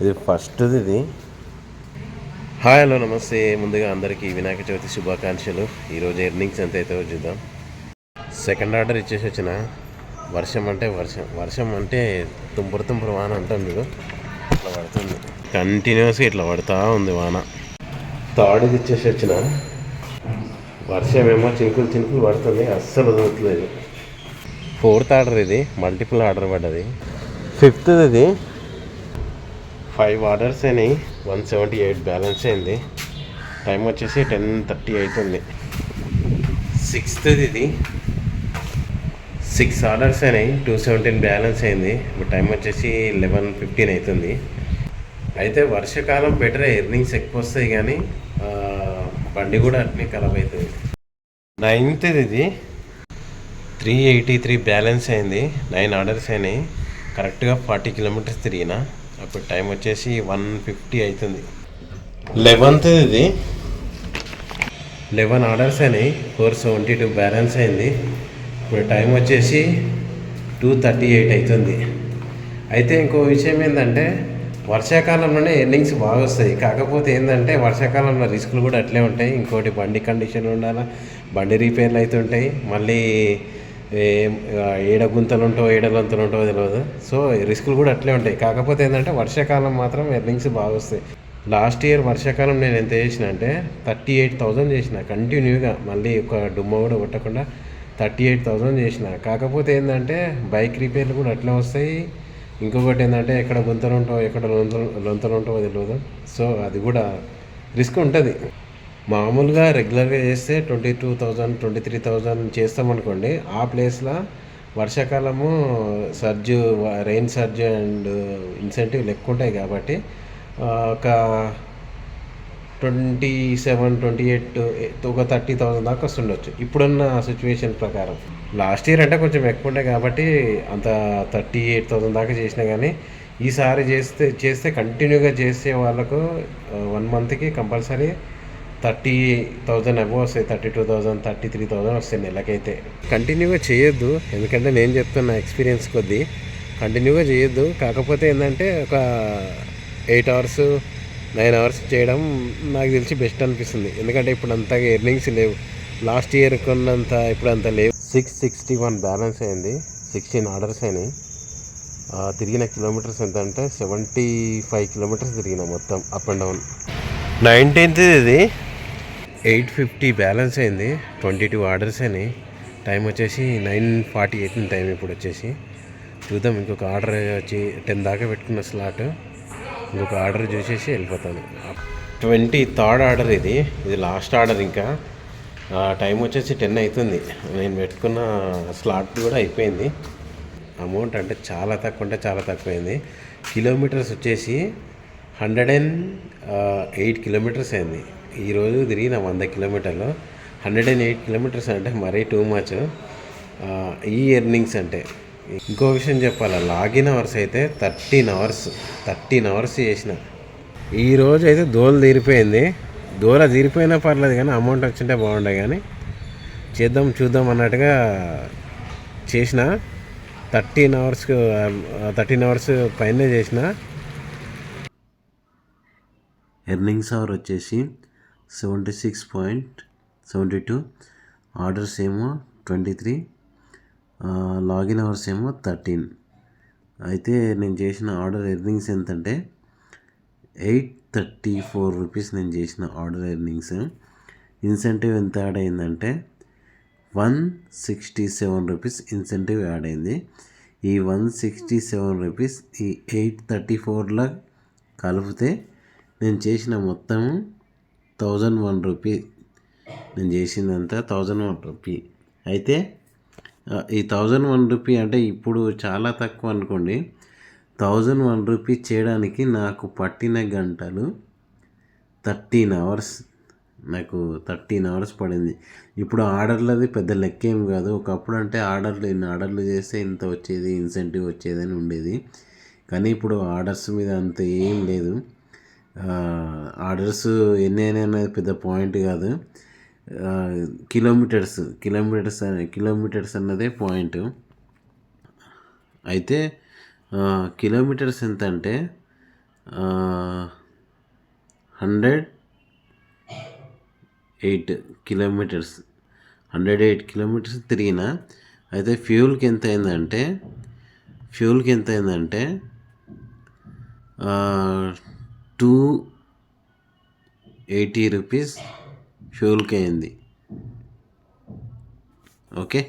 ఇది ఫస్ట్ది ఇది. హాయ్ హలో నమస్తే. ముందుగా అందరికీ వినాయక చవితి శుభాకాంక్షలు. ఈరోజు ఎర్నింగ్స్ ఎంత అవుతుందో చూద్దాం. సెకండ్ ఆర్డర్ ఇచ్చేసి వచ్చిన. వర్షం అంటే తుంపర వాన అంటాం చూడు, ఇట్లా పడుతుంది కంటిన్యూస్గా, ఇట్లా పడుతూ ఉంది వాన. థర్డ్ది ఇచ్చేసి వచ్చిన. వర్షం ఏమో చినుకులు పడుతుంది, అస్సలు వదలట్లేదు. ఫోర్త్ ఆర్డర్ ఇది, మల్టిపుల్ ఆర్డర్ పడ్డది. ఫిఫ్త్ది ఇది. 5 ఆర్డర్స్ అయినాయి, 178 బ్యాలెన్స్ అయింది. టైం వచ్చేసి 10:30 అవుతుంది. సిక్స్త్ది ఇది. 6 ఆర్డర్స్ అయినాయి, 217 బ్యాలెన్స్ అయింది. ఇప్పుడు టైం వచ్చేసి 11:15 అవుతుంది. అయితే వర్షాకాలం బెటరే, ఎర్నింగ్స్ ఎక్కువ వస్తాయి, కానీ బండి కూడా అట్నే ఖరాబ్ అవుతుంది. 9th ఇది. 383 బ్యాలెన్స్ అయింది, 9 ఆర్డర్స్ అయినాయి. కరెక్ట్గా 40 కిలోమీటర్స్ తిరిగిన. అప్పుడు టైం వచ్చేసి 1:50 అవుతుంది. 11th ఇది. 11 ఆర్డర్స్ అయినాయి, 472 బ్యాలెన్స్ అయింది. ఇప్పుడు టైం వచ్చేసి 2:38 అవుతుంది. అయితే ఇంకో విషయం ఏంటంటే, వర్షాకాలంలోనే ఎర్నింగ్స్ బాగా వస్తాయి. కాకపోతే ఏంటంటే వర్షాకాలంలో రిస్కులు కూడా అట్లే ఉంటాయి. ఇంకోటి బండి కండిషన్లు ఉండాలి, బండి రిపేర్లు అవుతుంటాయి, మళ్ళీ ఏడ గుంతలు ఉంటావో తెలియదు. సో రిస్కులు కూడా అట్లే ఉంటాయి. కాకపోతే ఏంటంటే వర్షాకాలం మాత్రం ఎర్నింగ్స్ బాగా వస్తాయి. లాస్ట్ ఇయర్ వర్షాకాలం నేను ఎంత చేసిన అంటే 38,000 చేసిన కంటిన్యూగా, మళ్ళీ ఒక డుమ్మ కూడా కొట్టకుండా 38,000 చేసిన. కాకపోతే ఏంటంటే బైక్ రిపేర్లు కూడా అట్లే వస్తాయి. ఇంకొకటి ఏంటంటే ఎక్కడ గుంతలు ఉంటావో, ఎక్కడ లొంతలు ఉంటావో తెలియదు. సో అది కూడా రిస్క్ ఉంటుంది. మామూలుగా రెగ్యులర్గా చేస్తే 22,000 23,000 చేస్తామనుకోండి. ఆ ప్లేస్లో వర్షాకాలము రెయిన్ సర్జ్ అండ్ ఇన్సెంటివ్ ఎక్కువ ఉంటాయి కాబట్టి ఒక 27-28 ఒక 30,000 దాకా వస్తుండొచ్చు ఇప్పుడున్న సిచ్యువేషన్ ప్రకారం. లాస్ట్ ఇయర్ అంటే కొంచెం ఎక్కువ ఉండే కాబట్టి అంత 38,000 దాకా చేసినా, కానీ ఈసారి చేస్తే కంటిన్యూగా చేసే వాళ్ళకు 1 మంత్కి కంపల్సరీ 30,000 అబోవ్ వస్తాయి. 32,000 33,000 వస్తాయి నెలకైతే. కంటిన్యూగా చేయొద్దు, ఎందుకంటే నేను చెప్తున్న ఎక్స్పీరియన్స్ కొద్దీ కంటిన్యూగా చేయొద్దు. కాకపోతే ఏంటంటే ఒక 8 అవర్స్ 9 అవర్స్ చేయడం నాకు తెలిసి బెస్ట్ అనిపిస్తుంది. ఎందుకంటే ఇప్పుడు అంతగా ఎర్నింగ్స్ లేవు, లాస్ట్ ఇయర్ కొన్నంత ఇప్పుడు అంత లేవు. 661 బ్యాలెన్స్ అయింది, 16 ఆర్డర్స్ అయినాయి. తిరిగిన కిలోమీటర్స్ ఎంత అంటే 75 కిలోమీటర్స్ తిరిగిన మొత్తం అప్ అండ్ డౌన్. 19th ఇది. 850 బ్యాలెన్స్ అయింది, 22 ఆర్డర్స్ అయినాయి. టైం వచ్చేసి 9:48 టైం ఇప్పుడు వచ్చేసి. చూద్దాం, ఇంకొక ఆర్డర్ వచ్చి 10 దాకా పెట్టుకున్న స్లాట్. ఇంకొక ఆర్డర్ చూసేసి వెళ్ళిపోతాను. 23rd ఆర్డర్ ఇది లాస్ట్ ఆర్డర్. ఇంకా టైం వచ్చేసి 10 అవుతుంది. నేను పెట్టుకున్న స్లాట్ కూడా అయిపోయింది. అమౌంట్ అంటే చాలా తక్కువైంది. కిలోమీటర్స్ వచ్చేసి 108 కిలోమీటర్స్ అయింది. ఈరోజు తిరిగిన 100 కిలోమీటర్లు. 108 కిలోమీటర్స్ అంటే మరీ టూ మచ్ ఈ ఎర్నింగ్స్ అంటే. ఇంకో విషయం చెప్పాలా, లాగిన్ అవర్స్ అయితే 13 అవర్స్ చేసిన. ఈరోజు అయితే దోల తీరిపోయినా పర్లేదు, కానీ అమౌంట్ వచ్చింటే బాగుండే, కానీ చూద్దాం అన్నట్టుగా చేసిన. 13 అవర్స్ పైనే చేసిన. ఎర్నింగ్స్ అవర్ వచ్చేసి 76.72, ఆర్డర్స్ ఏమో 23, లాగిన్ అవర్స్ ఏమో 13. అయితే నేను చేసిన ఆర్డర్ ఎర్నింగ్స్ ఎంతంటే 834 రూపీస్ నేను చేసిన ఆర్డర్ ఎర్నింగ్స్. ఇన్సెంటివ్ ఎంత యాడ్ అయిందంటే 167 రూపీస్ ఇన్సెంటివ్ యాడ్ అయింది. ఈ 167 రూపీస్ ఈ 834లో కలిపితే నేను చేసిన మొత్తం 1001 రూపీ. నేను చేసిందంతా 1001 రూపీ. అయితే ఈ 1001 రూపీ అంటే ఇప్పుడు చాలా తక్కువ అనుకోండి. 1001 రూపీ చేయడానికి నాకు పట్టిన గంటలు 13 అవర్స్. నాకు 13 అవర్స్ పడింది. ఇప్పుడు ఆర్డర్లది పెద్ద లెక్క ఏం కాదు. ఒకప్పుడు అంటే ఇన్ని ఆర్డర్లు చేస్తే ఇంత వచ్చేది, ఇన్సెంటివ్ వచ్చేదని ఉండేది. కానీ ఇప్పుడు ఆర్డర్స్ మీద అంత ఏం లేదు. ఆర్డర్స్ ఎన్ని అయినా అనేది పెద్ద పాయింట్ కాదు. కిలోమీటర్స్ అన్నదే పాయింట్. అయితే కిలోమీటర్స్ ఎంత అంటే 108 కిలోమీటర్స్ 108 కిలోమీటర్స్ తిరిగిన. అయితే ఫ్యూల్కి ఎంత అయిందంటే 280 రూపీస్ ఫ్యూల్కి అయింది. ఓకే.